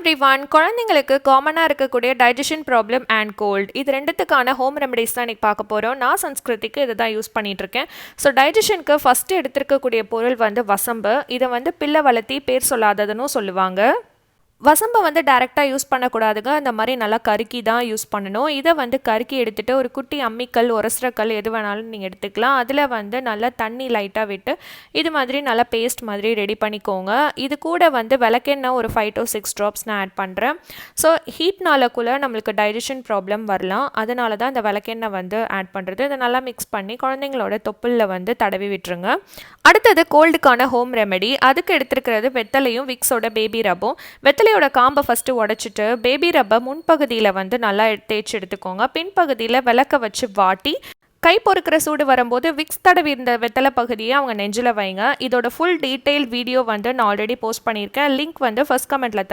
Everyone, குழந்தைங்களுக்கு காமனாக இருக்கக்கூடிய டைஜஷன் ப்ராப்ளம் அண்ட் கோல்டு இது ரெண்டுத்துக்கான ஹோம் ரெமடிஸ் தான் இன்றைக்கி பார்க்க போகிறோம். நான் சன்ஸ்கிருதிக்கு இதை தான் யூஸ் பண்ணிகிட்ருக்கேன். ஸோ டைஜஷனுக்கு ஃபஸ்ட்டு எடுத்துருக்கக்கூடிய பொருள் வந்து வசம்பு. இதை வந்து பிள்ளை வளர்த்தி பேர் சொல்லாததுன்னு சொல்லுவாங்க. வசம்பை வந்து டைரெக்டாக யூஸ் பண்ணக்கூடாதுங்க. அந்த மாதிரி நல்லா கருக்கி தான் யூஸ் பண்ணணும். இதை வந்து கருக்கி எடுத்துகிட்டு ஒரு குட்டி அம்மிக்கல் உரசுறக்கல் எது வேணாலும் நீங்கள் எடுத்துக்கலாம். அதில் வந்து நல்லா தண்ணி லைட்டாக விட்டு இது மாதிரி நல்லா பேஸ்ட் மாதிரி ரெடி பண்ணிக்கோங்க. இது கூட வந்து விளக்கெண்ணெய் ஒரு 5 to 6 drops நான் ஆட் பண்ணுறேன். ஸோ ஹீட்னாலக்குள்ளே நம்மளுக்கு டைஜஷன் ப்ராப்ளம் வரலாம். அதனால தான் இந்த விளக்கெண்ணெய் வந்து ஆட் பண்ணுறது. இதை நல்லா மிக்ஸ் பண்ணி குழந்தைங்களோட தொப்புளில் வந்து தடவி விட்டுருங்க. அடுத்தது கோல்டுக்கான ஹோம் ரெமெடி. அதுக்கு எடுத்துருக்கிறது வெத்தலையும் விக்ஸோட பேபி ரப்பும். வெத்தலையோட காம்பை ஃபஸ்ட்டு உடச்சிட்டு பேபி ரப்பை முன்பகுதியில் வந்து நல்லா தேய்ச்சி எடுத்துக்கோங்க. பின்பகுதியில் விளக்க வச்சு வாட்டி கை பொறுக்கிற சூடு வரும்போது விக்ஸ் தடவி இருந்த வெத்தலை பகுதியை அவங்க நெஞ்சில் வைங்க. இதோட ஃபுல் டீட்டெயில் வீடியோ வந்து நான் ஆல்ரெடி போஸ்ட் பண்ணியிருக்கேன். லிங்க் வந்து ஃபர்ஸ்ட் கமெண்ட்டில் தரேன்.